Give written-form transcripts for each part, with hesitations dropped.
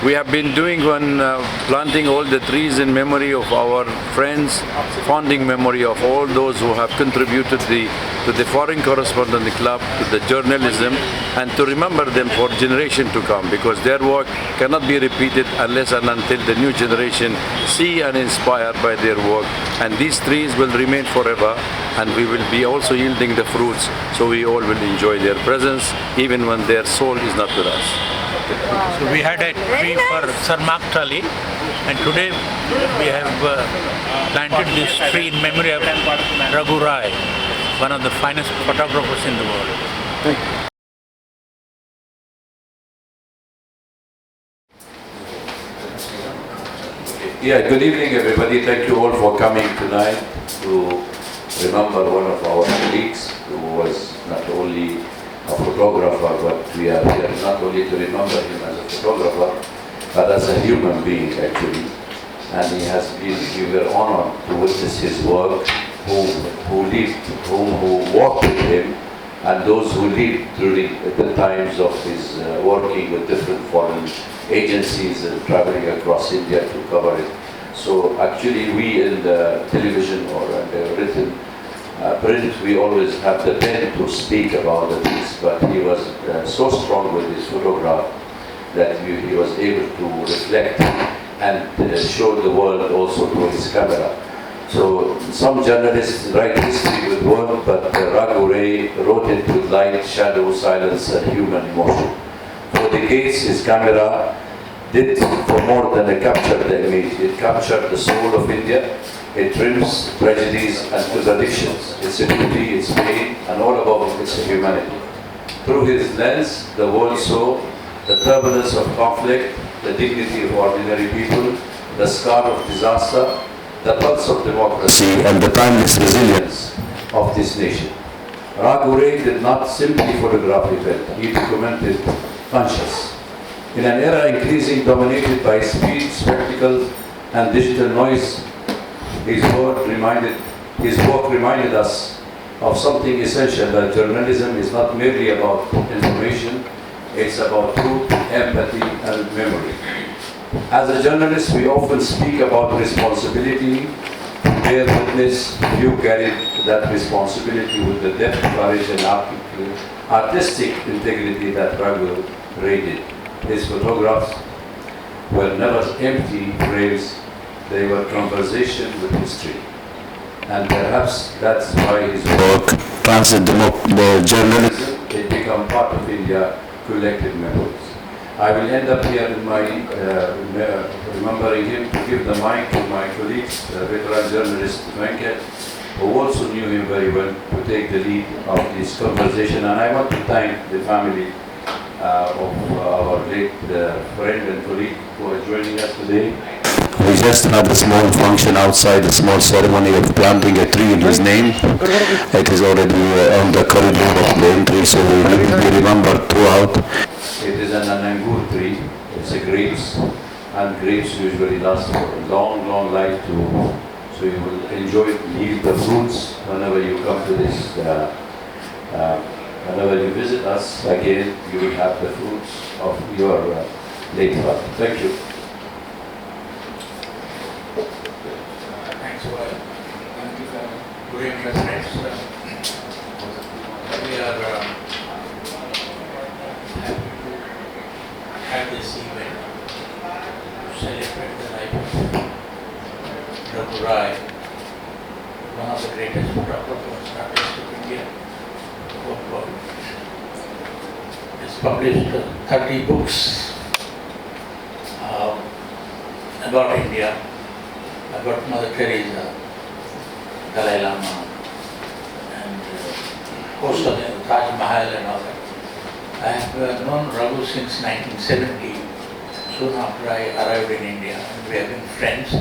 We have been doing one planting all the trees in memory of our friends, founding memory of all those who have contributed to the Foreign Correspondent Club, to the journalism, and to remember them for generation to come, because their work cannot be repeated unless and until the new generation see and inspired by their work. And these trees will remain forever, and we will be also yielding the fruits, so we all will enjoy their presence even when their soul is not with us. So we had a tree for Sir Mark Tully, and today we have planted this tree in memory of Raghu Rai, one of the finest photographers in the world. Thank you. Yeah, good evening everybody. Thank you all for coming tonight to remember one of our colleagues who was not only a photographer, but we are here not only to remember him as a photographer, but as a human being actually. And we were honored to witness his work, who walked with him, and those who lived during the times of his working with different foreign agencies and traveling across India to cover it. So actually we in the television or in the written print, we always have the pen to speak about the piece, but he was so strong with his photograph that he was able to reflect and show the world also to his camera. So some journalists write history with word, but Raghu Rai wrote it with light, shadow, silence, and human emotion. For decades, his camera did for more than a capture the image. It captured the soul of India. It trims tragedies and contradictions, its beauty, its pain, and all above its humanity. Through his lens, the world saw the turbulence of conflict, the dignity of ordinary people, the scar of disaster, the pulse of democracy, and the timeless resilience of this nation. Raghu Rai did not simply photograph events, he documented conscience. In an era increasingly dominated by speed, spectacles, and digital noise, his work reminded us of something essential, that journalism is not merely about information, it's about truth, empathy, and memory. As a journalist, we often speak about responsibility, bear witness. You carried that responsibility with the depth, courage, and artistic integrity that Raghu Rai did. His photographs were never empty frames. They were conversation with history. And perhaps that's why his work transcended the journalism. It became part of India's collective memories. I will end up here in my remembering him, to give the mic to my colleagues, veteran journalist Venkat, who also knew him very well, to take the lead of this conversation. And I want to thank the family of our late friend and colleague who are joining us today. We just had a small function outside, a small ceremony of planting a tree in his name. It is already on the corridor of the entry, so we remember throughout. It is an anangur tree. It's a grapes, and grapes usually last for a long, long life too. So you will enjoy yield the fruits whenever you come to this. Whenever you visit us again, you will have the fruits of your late father. Thank you. Thanks for good interest. We are happy to have this event to celebrate the life of Raghu Rai, one of the greatest photographers and artists of India. He's published 30 books about India, about Mother Teresa, Dalai Lama, and host of the Taj Mahal and all that. I have known Raghu since 1970, soon after I arrived in India, and we have been friends.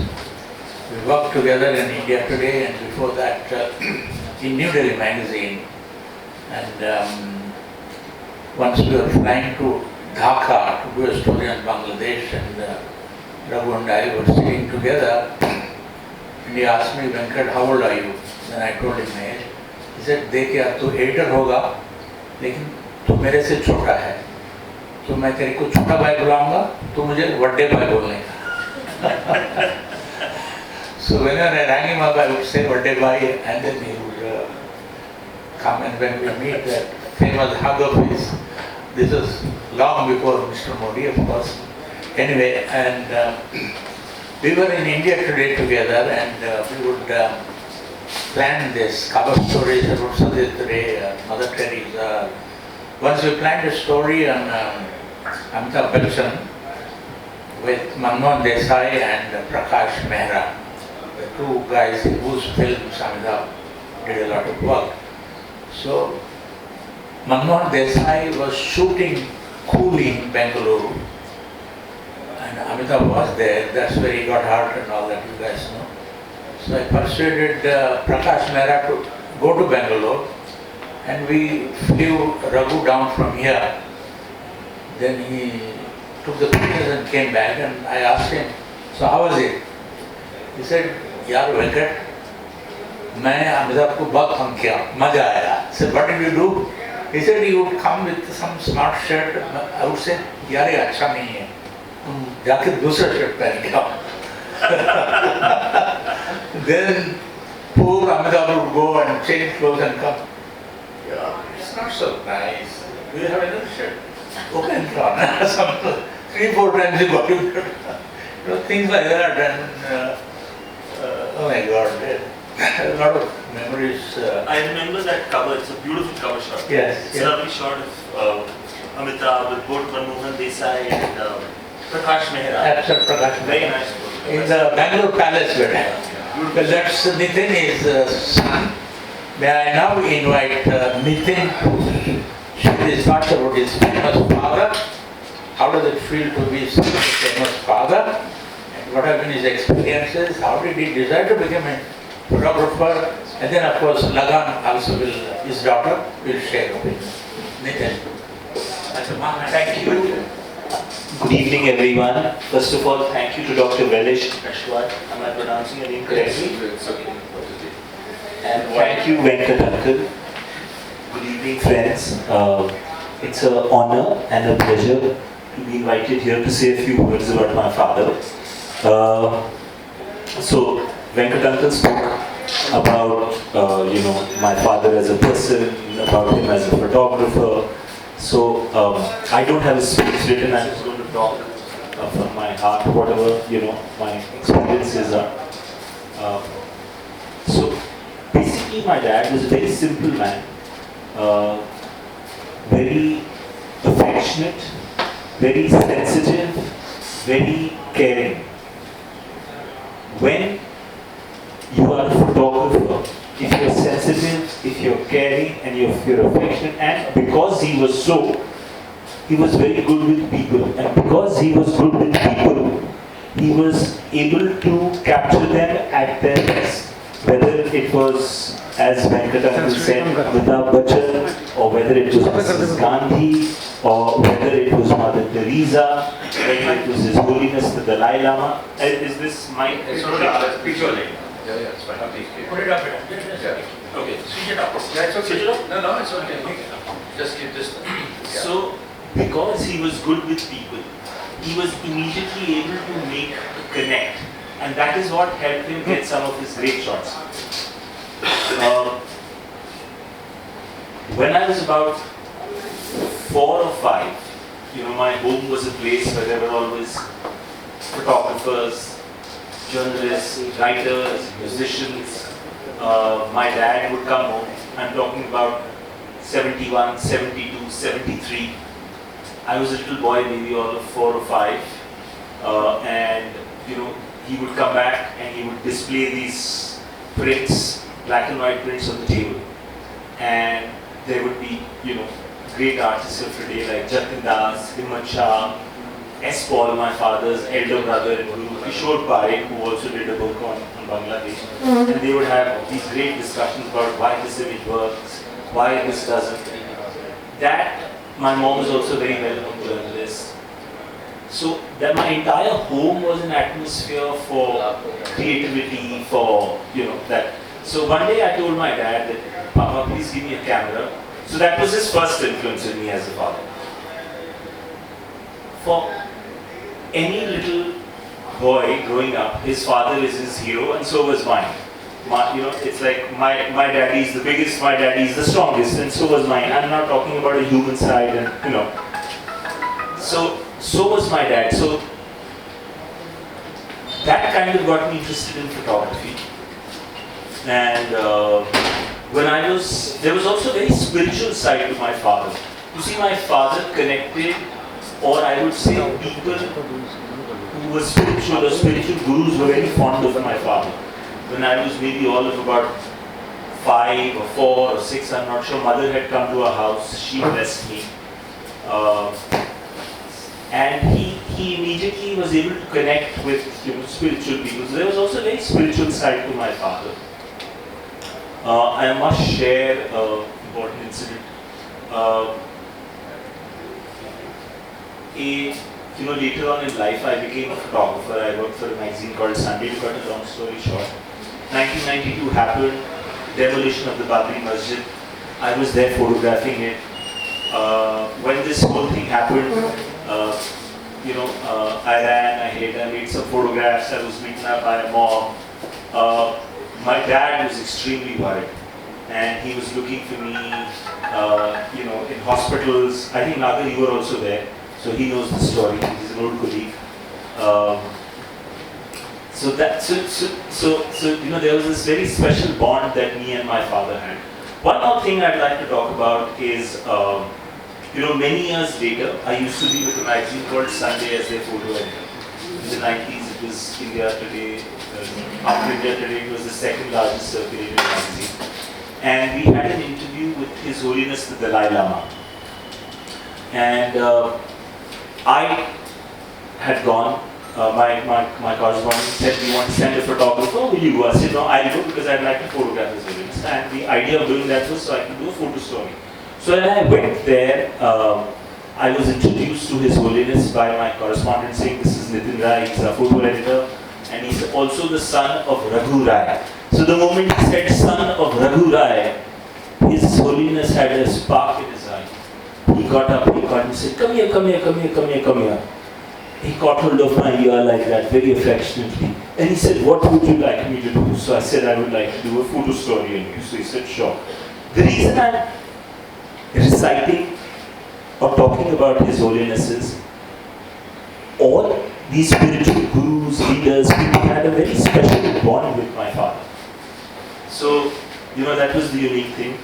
We worked together in India Today, and before that in New Delhi magazine. And once we were flying to Dhaka to do a story on Bangladesh, and Raghu and I were sitting together, and he asked me, Venkat, how old are you? Then I told him age. He said, देख यार तू editor होगा, लेकिन तू मेरे से छोटा है, तो मैं तेरे को छोटा भाई बुलाऊंगा, तू मुझे बड़े भाई बोलने का. So whenever I rang him up, I would say बड़े भाई, and then he would come, and when we meet, that famous hug of his. This was long before Mr. Modi, of course. Anyway, and we were in India Today together, and we would plan this cover stories about Sadhya Mother Teresa. Once we planned a story on Amitabh Bachchan with Manmohan Desai and Prakash Mehra, the two guys in whose films Amitabh did a lot of work. So Manmohan Desai was shooting Coolie in Bengaluru, and Amitabh was there. That's where he got hurt and all that, you guys know. So I persuaded Prakash Mehra to go to Bangalore, and we flew Raghu down from here. Then he took the pictures and came back, and I asked him, so how was it? He said, yaar Venkat, मैंने अमिताभ को बहुत fun किया, मजा आया. So what did you do? He said he would come with some smart shirt. I would say, यार ये अच्छा नहीं है, तुम जाके दूसरा shirt पहन के आओ. Then poor Amitabh would go and change clothes and come. Yeah, it's not so nice. Do you have another shirt? Okay, and some 3-4 times you got to things like that, and oh my God. A lot of memories. I remember that cover. It's a beautiful cover shot. Yes. It's a lovely shot of Amitabh with both Manmohan Desai and Prakash Mehra. Absolutely, Prakash Mehra. Very nice. In the Bangalore Palace, well, that's Nitin, his son. May I now invite Nitin to share his thoughts about his famous father. How does it feel to be such a famous father? And what have been his experiences? How did he decide to become a photographer? And then of course Lagan also will, his daughter, will share opinion. Nitin. Thank you. Good evening, everyone. First of all, thank you to Dr. Velish Ashwat. Am I pronouncing your name correctly? It's okay. And thank you, Venkat Uncle. Good evening, friends. It's an honor and a pleasure to be invited here to say a few words about my father. So, Venkat Uncle spoke about my father as a person, about him as a photographer. So I don't have a speech written. I'm just going to talk from my heart, whatever my experiences are. So basically, my dad was a very simple man, very affectionate, very sensitive, very caring. When you are a photographer, if caring and your affection, and because he was so, he was very good with people, and because he was good with people, he was able to capture them at their best. Whether it was, as Venkatanand said, Amitabh Bachchan, or whether it was Mrs. Gandhi, or whether it was Mother Teresa, whether it was His Holiness the Dalai Lama. Is this mic? It's okay. Yeah, it's fine. Put it up. Yeah. Okay. Switch it up. Yeah, it's okay. No, it's okay. Just keep this. Yeah. So, because he was good with people, he was immediately able to make a connect, and that is what helped him get some of his great shots. When I was about 4 or 5, my home was a place where there were always photographers, journalists, writers, musicians. My dad would come home. I'm talking about 71, 72, 73. I was a little boy, maybe all of 4 or 5, and he would come back and he would display these prints, black and white prints on the table, and there would be great artists of today like Jatin Das, Himmat Shah, S. Paul, my father's elder brother, and Guru Kishore Parekh, who also did a book on Bangladesh, and they would have these great discussions about why this image works, why this doesn't. That my mom was also very well-known journalist. So that my entire home was an atmosphere for creativity, for that. So one day I told my dad that, Papa, please give me a camera. So that was his first influence in me as a father. For any little boy growing up, his father is his hero, and so was mine. It's like my daddy is the biggest, my daddy is the strongest, and so was mine. I'm not talking about a human side, and So was my dad. So that kind of got me interested in photography. And there was also a very spiritual side to my father. You see, my father connected, or I would say people who were spiritual or spiritual gurus were very fond of my father. When I was maybe all of about 5 or 4 or 6, I'm not sure, mother had come to our house, she blessed me. And he immediately was able to connect with spiritual people. So there was also a very spiritual side to my father. I must share an important incident. Later on in life, I became a photographer. I worked for a magazine called Sunday. To cut a long story short, 1992 happened, demolition of the Babri Masjid. I was there photographing it. When this whole thing happened, I ran, I hid, I made some photographs. I was beaten up by a mob. My dad was extremely worried, and he was looking for me, in hospitals. I think Nagar, you were also there, so he knows the story. He's an old colleague. So there was this very special bond that me and my father had. One more thing I'd like to talk about is, many years later, I used to be with a magazine called Sunday as their photo editor. In the 90s, it was India Today. After India Today, it was the second largest circulating magazine. And we had an interview with His Holiness the Dalai Lama. And I had gone. My correspondent said, "We want to send a photographer. Will you go?" I said, "No, I'll go because I'd like to photograph His Holiness." And the idea of doing that was so I could do a photo story. So when I went there, I was introduced to His Holiness by my correspondent saying, "This is Nitin Rai, he's a photo editor, and he's also the son of Raghu Rai." So the moment he said son of Raghu Rai, His Holiness had a spark in his eye. He got up, he caught me and said, "Come here, come here, come here, come here, come here." He caught hold of my ear like that, very affectionately. And he said, "What would you like me to do?" So I said, "I would like to do a photo story on you." So he said, "Sure." The reason I'm reciting or talking about His Holiness is, all these spiritual gurus, leaders, people had a very special bond with my father. So, that was the unique thing.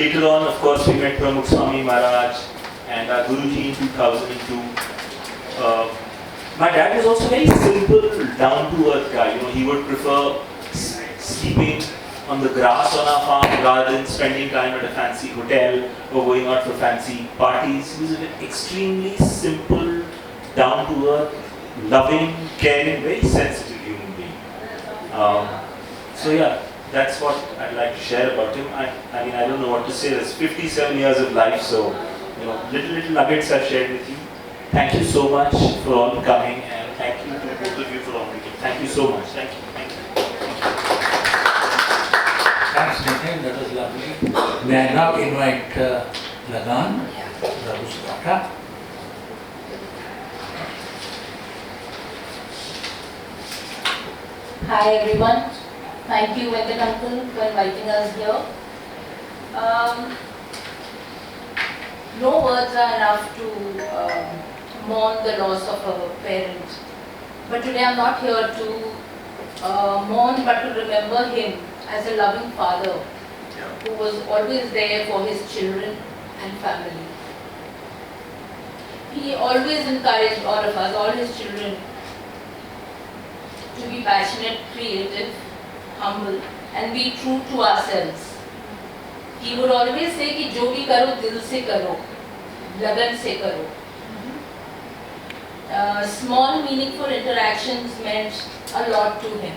Later on, of course, we met Pramukh Swami Maharaj and our Guruji in 2002. My dad was also very simple, down-to-earth guy. He would prefer sleeping on the grass on our farm rather than spending time at a fancy hotel or going out for fancy parties. He was an extremely simple, down-to-earth, loving, caring, very sensitive human being. So yeah, that's what I'd like to share about him. I mean, I don't know what to say. There's 57 years of life, so little nuggets I've shared with you. Thank you so much for all coming, and thank you to both of you for all making. Thank you so much. Thank you. Thank you. Thanks, Nitin. That was lovely. May I now invite Lagan, Raghu's daughter. Hi everyone. Thank you, Venkat Uncle, for inviting us here. No words are enough to mourn the loss of a parent. But today I'm not here to mourn, but to remember him as a loving father who was always there for his children and family. He always encouraged all of us, all his children, to be passionate, creative, humble, and be true to ourselves. He would always say कि जो भी करो दिल से करो, लगन से करो. Small meaningful interactions meant a lot to him.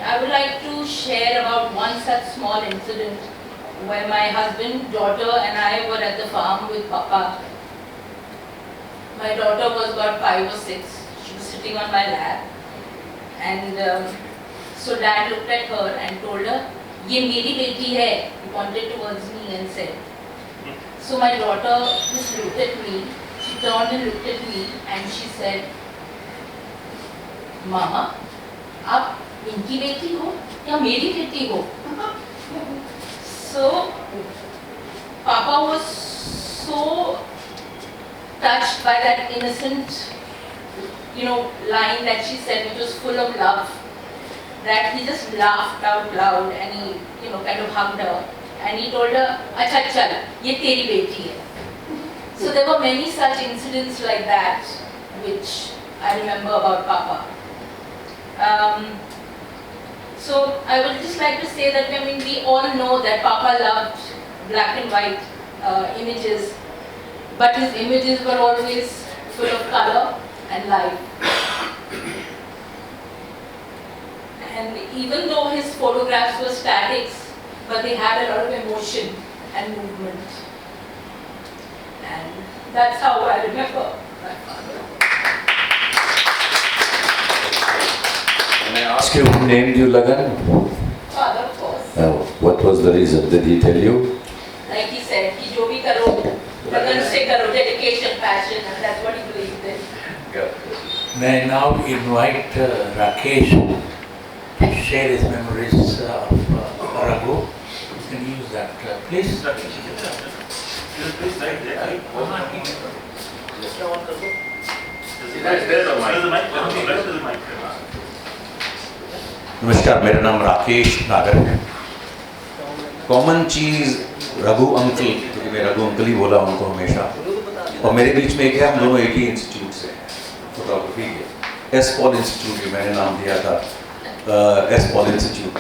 I would like to share about one such small incident where my husband, daughter and I were at the farm with Papa. My daughter was about 5 or 6. She was sitting on my lap, and so Dad looked at her and told her, "ये मेरी बेटी है." He pointed towards me and said. So my daughter just looked at me. She turned and looked at me and she said, "Mama, आप इनकी बेटी हो या मेरी बेटी हो?" So Papa was so touched by that innocent, line that she said, which was full of love, that he just laughed out loud and he, kind of hugged her and he told her, "Acha chal, ye teri beti hai." So there were many such incidents like that, which I remember about Papa. So I would just like to say that, we all know that Papa loved black and white images, but his images were always full of color and life. And even though his photographs were statics, but they had a lot of emotion and movement. And that's how I remember my father. Can I ask you who named you Lagan? Father, of course. What was the reason? Did he tell you? Like he said, ki jo bhi karo, lagan se karo, dedication, passion, and that's what he believed in. May I now invite Rakesh to share his memories of Raghu. You can use that, please. नमस्कार, मेरा नाम राकेश नागर है। Common चीज़ Raghu uncle, क्योंकि मैं Raghu uncle ही बोला उनको हमेशा, और मेरे बीच में क्या, हम दोनों एक ही इंस्टीट्यूट से हैं, फोटोग्राफी के। एस पॉल इंस्टीट्यूट मैंने नाम दिया था, एस पॉल इंस्टीट्यूट।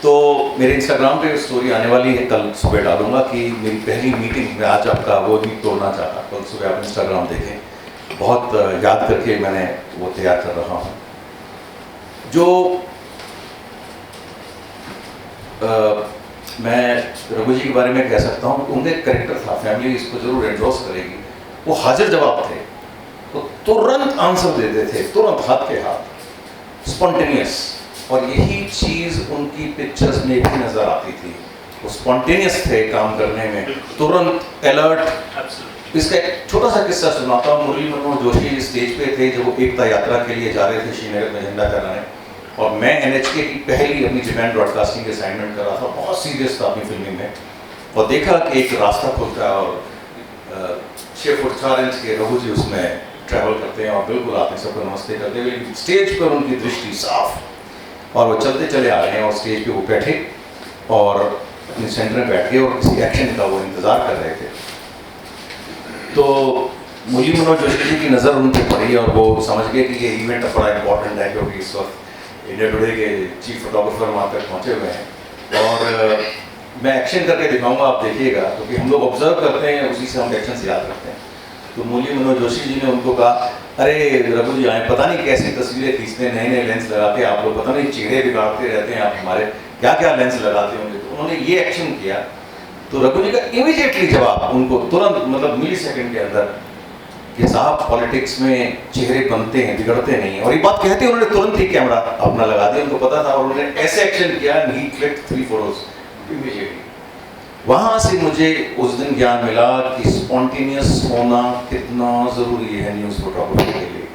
तो मेरे इंस्टाग्राम पे स्टोरी आने वाली है, कल सुबह डालूंगा कि मेरी पहली मीटिंग में आज आपका वो भी तोड़ना चाहता। कल सुबह आप इंस्टाग्राम देखें, बहुत याद करके मैंने वो तैयार कर रहा हूँ। जो मैं रघु जी के बारे में कह सकता हूँ कि उनका एक करेक्टर था, फैमिली इसको जरूर एंडोर्स करेगी। वो हाजिर जवाब थे, तो तुरंत आंसर देते थे, तुरंत हाथ के हाथ, स्पॉन्टेनियस। और यही चीज़ उनकी पिक्चर्स में भी नज़र आती थी। वो स्पॉन्टेनियस थे काम करने में, तुरंत अलर्ट। इसका एक छोटा सा किस्सा सुनाता हूँ। मुरली मनोहर जोशी स्टेज पे थे जब वो एकता यात्रा के लिए जा रहे थे श्रीनगर में झंडा फहराने, और मैं NHK की पहली अपनी जापान ब्रॉडकास्टिंग के असाइनमेंट कर रहा था। बहुत सीरियस था अपनी फिल्मिंग में, और देखा कि एक रास्ता खुलता है और 6 फुट 4 इंच के रघु जी उसमें ट्रैवल करते हैं और बिल्कुल आपने सबको नमस्ते करते हुए स्टेज पर उनकी दृष्टि साफ, और वो चलते चले आ रहे हैं और स्टेज पे वो बैठे और अपने सेंटर में बैठ गए और किसी एक्शन का वो इंतज़ार कर रहे थे। तो मुरली मनोहर जोशी जी की नज़र उन पर पड़ी और वो समझ गए कि ये इवेंट बड़ा इंपॉर्टेंट है, क्योंकि इस वक्त इंडिया टुडे के चीफ फोटोग्राफर वहाँ तक पहुँचे हुए हैं और मैं एक्शन करके दिखाऊंगा, आप देखिएगा, क्योंकि हम लोग ऑब्जर्व करते हैं, उसी से हम एक्शन से याद रखते हैं। तो मुरली मनोज जोशी जी ने उनको कहा, अरे रघु जी आए, पता नहीं कैसी तस्वीरें खींचते हैं, नए नए लेंस लगाते हैं आप लोग, पता नहीं चेहरे बिगाड़ते रहते हैं आप हमारे, क्या क्या लेंस लगाते होंगे। तो उन्होंने ये एक्शन किया, तो रघु जी का इमीडिएटली जवाब उनको तुरंत, मतलब मिली सेकेंड के अंदर, कि साहब पॉलिटिक्स में चेहरे बनते हैं, बिगड़ते नहीं हैं। और ये बात कहते उन्होंने तुरंत ही कैमरा अपना लगा दिया, उनको पता था, और उन्होंने ऐसे एक्शन किया, ही क्लिक 3 फोटोज इमीडिएटली। वहाँ से मुझे उस दिन ज्ञान मिला कि स्पॉन्टेनियस होना कितना ज़रूरी है न्यूज़ फोटोग्राफी के लिए।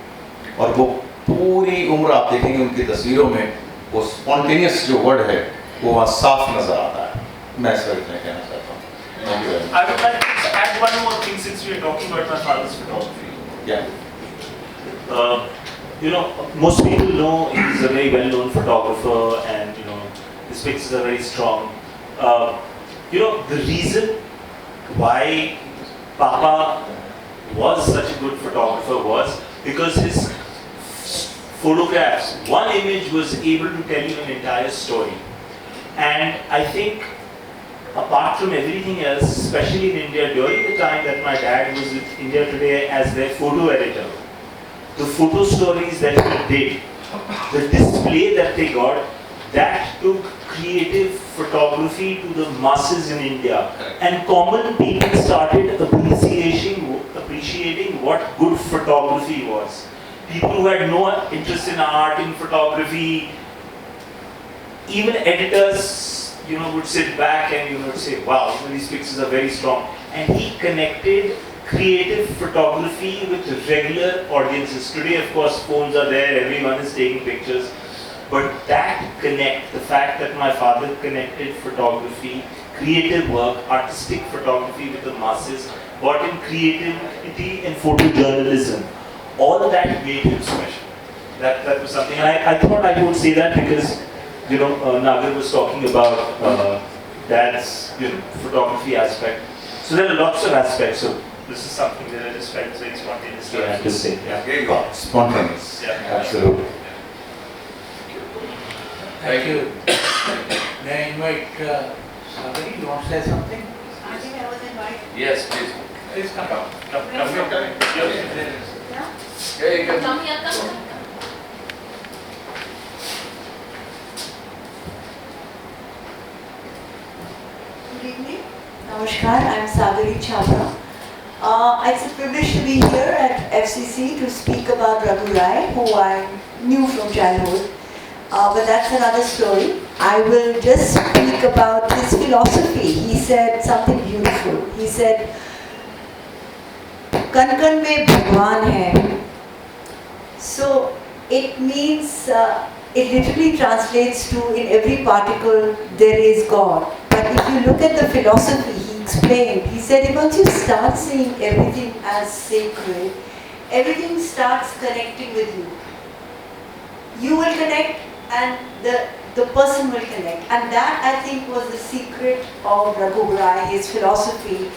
और वो पूरी उम्र आप देखेंगे उनकी तस्वीरों में वो स्पॉन्टेनियस जो वर्ड है वो वहाँ साफ नज़र आता है। मैं इस वक्त में कहना चाहता हूँ। I would like to add one more thing since we are talking about my father's photography. Yeah. You know, most people know he's a very well-known photographer, and you know his pictures are very strong. You know, the reason why Papa was such a good photographer was because his photographs, one image was able to tell you an entire story. And I think apart from everything else, especially in India, during the time that my dad was with India Today as their photo editor, the photo stories that he did, the display that they got, that took creative photography to the masses in India. And common people started appreciating what good photography was. People who had no interest in art, in photography, even editors, you know, would sit back and you know say, wow, these pictures are very strong. And he connected creative photography with regular audiences. Today, of course, phones are there, everyone is taking pictures. But that connect, the fact that my father connected photography, creative work, artistic photography with the masses, brought in creativity and photojournalism, all of that made him special. That was something, and I thought I would say that because, you know, Nagar was talking about dad's, you know, photography aspect. So there are lots of aspects. So this is something that I just felt very spontaneous. So I have to say, Yeah. here you go, spontaneous. Yeah. Absolutely. Thank you. May I invite somebody? You want to say something? I think I was invited. Yes, please. Please come. Come here. Yeah, you can. Come here, come. Good evening. Namaskar, I am Sagari Chhabra. It's a privilege to be here at FCC to speak about Raghu Rai, who I knew from childhood. But that's another story. I will just speak about his philosophy. He said something beautiful. He said, "Kan kan mein Bhagwan hai." So it means, it literally translates to in every particle there is God. But if you look at the philosophy, he explained, he said, once you start seeing everything as sacred, everything starts connecting with you. You will connect and the person will connect. And that, I think, was the secret of Raghu Rai, his philosophy.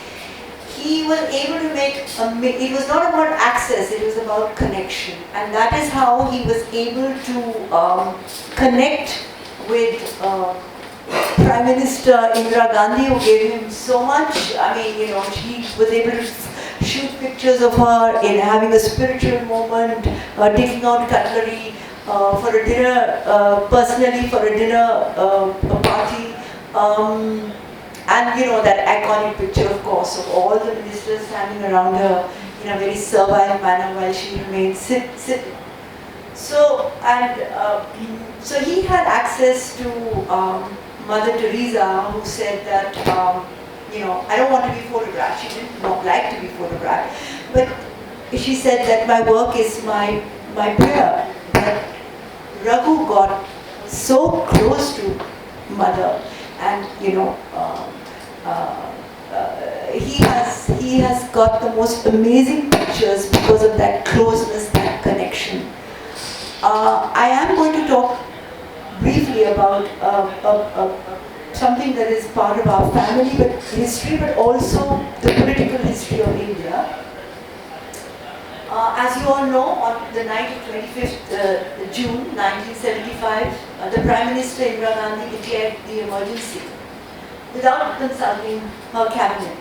He was able to make, it was not about access, it was about connection. And that is how he was able to connect with Prime Minister Indira Gandhi, who gave him so much. I mean, you know, he was able to shoot pictures of her in having a spiritual moment, taking out cutlery for a dinner, personally for a dinner party. And you know, that iconic picture, of course, of all the ministers standing around her in a very servile manner while she remained sitting. So, and so he had access to Mother Teresa, who said that, you know, I don't want to be photographed. She did not like to be photographed. But she said that my work is my prayer. But Raghu got so close to Mother, and you know, he has got the most amazing pictures because of that closeness, that connection. I am going to talk briefly about something that is part of our family history, but also the political history of India. As you all know, on the night of 25th June 1975, the Prime Minister Indira Gandhi declared the emergency without consulting her cabinet,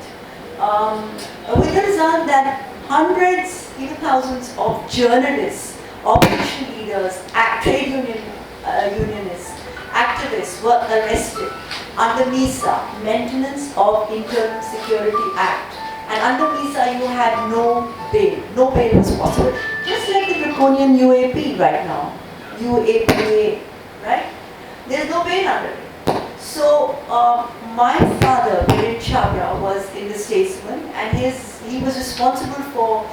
with the result that hundreds, even thousands of journalists, opposition leaders, trade unionists, activists were arrested under MISA, Maintenance of Internal Security Act. And under MISA you had no bail. No bail was possible. Just like the draconian UAP right now. UAPA, right? There's no bail under it. So my father, Viren Chabra, was in the Statesman, and he was responsible for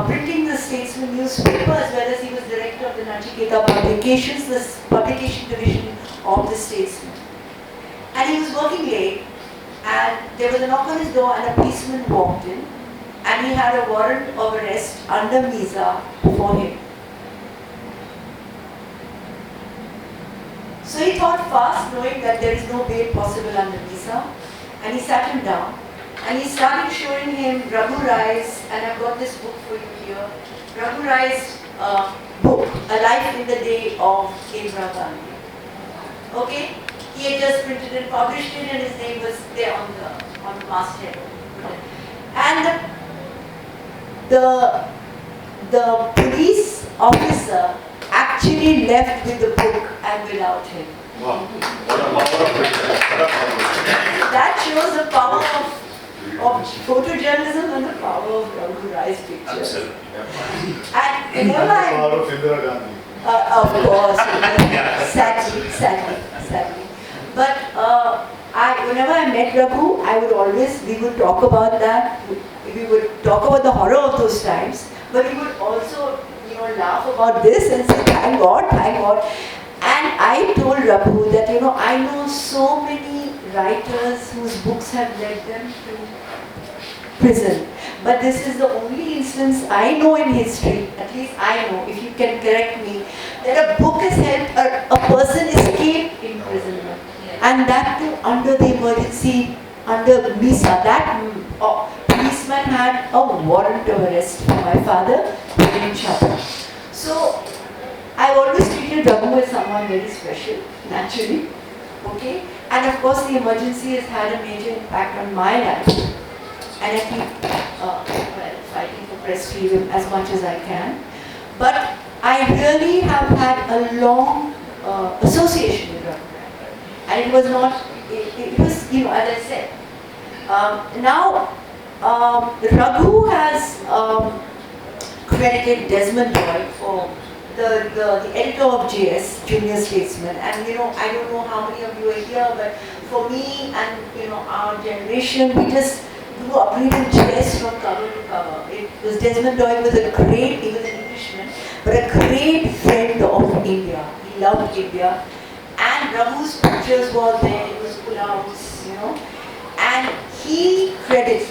printing the Statesman newspaper, as well as he was director of the Nachiketa Publications, the publication division of the Statesman. And he was working late, and there was a knock on his door, and a policeman walked in, and he had a warrant of arrest under MISA for him. So he thought fast, knowing that there is no bail possible under MISA, and he sat him down, and he started showing him Raghu Rai's, and I've got this book for you here, Raghu Rai's book, A Life in the Day of Indira Gandhi. Okay? He had just printed and published it, and his name was there on the masthead. And the police officer actually left with the book and without him. Wow. What a power of picture. That shows the power of photojournalism and the power of Raghu Rai's pictures. Absolutely. And whenever I... The power of Indira Gandhi. Of course, sadly. But whenever I met Raghu, we would talk about that. We would talk about the horror of those times, but we would also, laugh about this and say, thank God. And I told Raghu that, I know so many writers whose books have led them to prison. But this is the only instance I know in history, at least I know, if you can correct me, that a book has helped a person escape imprisonment. And that too under the emergency, under MISA. That policeman had a warrant of arrest for my father, Viren Chabra. So I've always treated Raghu as someone very special, naturally. Okay? And of course the emergency has had a major impact on my life. And I keep fighting for press freedom as much as I can. But I really have had a long association with Raghu. And it was not, it was, as I said. Now, Raghu has credited Desmond Doyle for the editor of JS, Junior Statesman. And I don't know how many of you are here, but for me and our generation, we just grew up reading JS from cover to cover. It was Desmond Doyle was he was an Englishman, but a great friend of India. He loved India. And Raghu's pictures were there, it was pullouts, And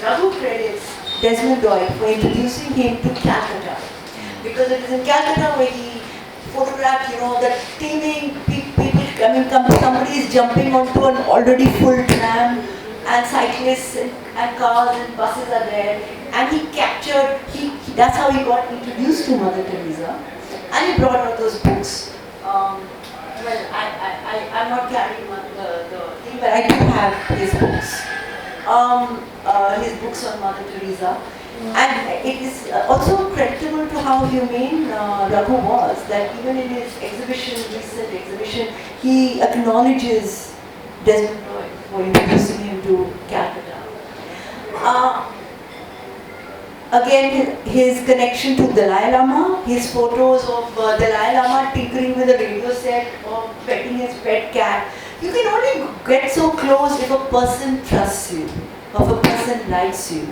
Raghu credits Desmond Doyle for introducing him to Calcutta. Because it is in Calcutta where he photographed, the teeming people somebody is jumping onto an already full tram, and cyclists and cars and buses are there. And he captured, that's how he got introduced to Mother Teresa. And he brought out those books. I'm not carrying the thing, but I do have his books. His books on Mother Teresa. And it is also creditable to how humane Raghu was, that even in his recent exhibition, he acknowledges Desmond Doyle for introducing him to Calcutta. Again, his connection to Dalai Lama, his photos of Dalai Lama tinkering with a radio set or petting his pet cat. You can only get so close if a person trusts you, if a person likes you.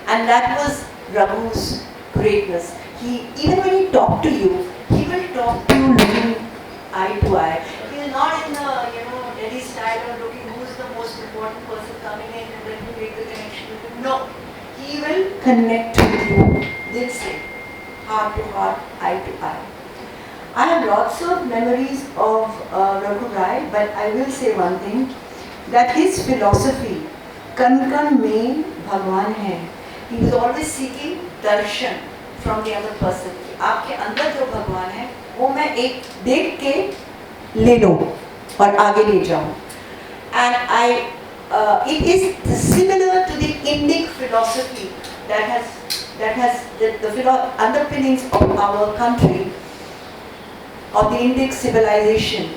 And that was Raghu's greatness. Even when he talked to you, he will talk to you looking eye to eye. He is not in the Delhi style of looking who is the most important person coming in and then you make the connection with him. No. He will connect with you this way, heart to heart, eye to eye. I have lots of memories of Raghu Rai, but I will say one thing, that his philosophy, kan kan mein Bhagwan hai, he was always seeking darshan, from the other person. आपके अंदर जो भगवान है वो मैं एक देख के ले लूँ और आगे ले जाऊँ. And it is similar to the Indic philosophy that has the underpinnings of our country, of the Indic civilization,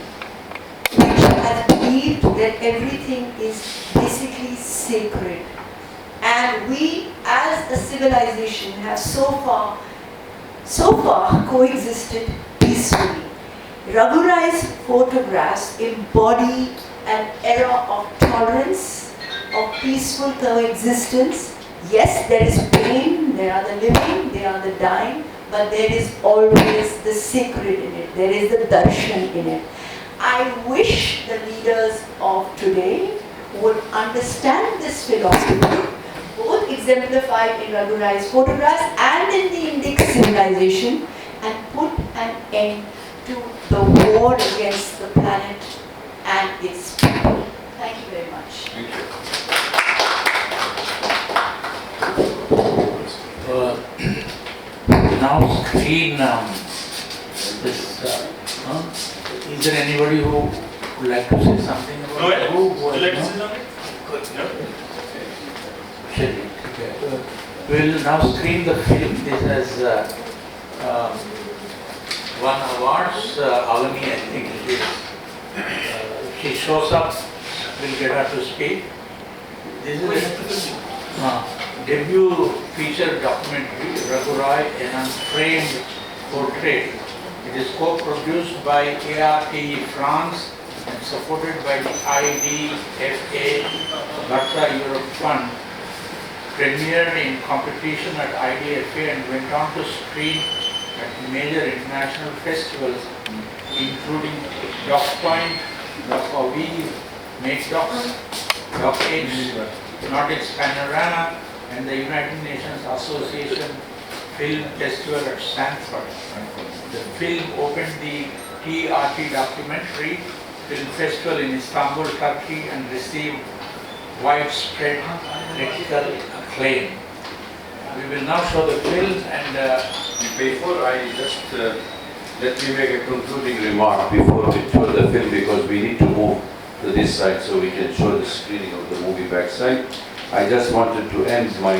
which has believed that everything is basically sacred. And we as a civilization have so far coexisted peacefully. Raghu Rai's photographs embody an era of tolerance, of peaceful coexistence. Yes, there is pain, there are the living, there are the dying, but there is always the sacred in it. There is the darshan in it. I wish the leaders of today would understand this philosophy, both exemplified in Raghu Rai's photographs and in the Indic civilization, and put an end to the war against the planet and its people. Thank you very much. Thank you. Now screen this. Is there anybody who would like to say something about Raghu? Would you like to say something? Good. No? Okay. We'll now screen the film. This has won awards. Alani, I think it is. If she shows up, we'll get her to speak. This is a debut feature documentary, Raghu Rai, an unframed portrait. It is co-produced by ART France and supported by the IDFA Bharta Europe Fund. Premiered in competition at IDFA and went on to screen at major international festivals, including Doc Point, Doc Aviv, Make Docs, Doc Age, Nordics Panorama, and the United Nations Association Film Festival at Stanford. The film opened the TRT Documentary Film Festival in Istanbul, Turkey, and received widespread critical acclaim. We will now show the film, and before I just let me make a concluding remark before we show the film, because we need to move to this side so we can show the screening of the movie backside. I just wanted to end my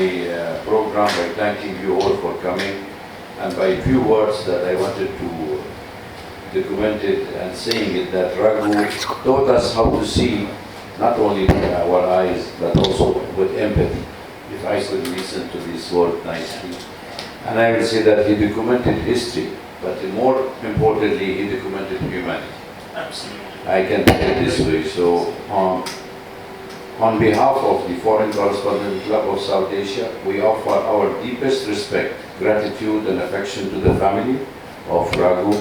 program by thanking you all for coming, and by a few words that I wanted to document it and saying it, that Raghu taught us how to see not only with our eyes but also with empathy, if I could listen to this word nicely. And I will say that he documented history, but more importantly, he documented humanity. Absolutely. I can put it this way. So, on behalf of the Foreign Correspondent Club of South Asia, we offer our deepest respect, gratitude and affection to the family of Raghu.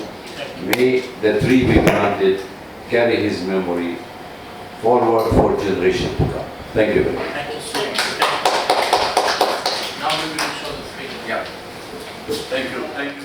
May the tree we planted carry his memory forward for generations to come. Thank you very much.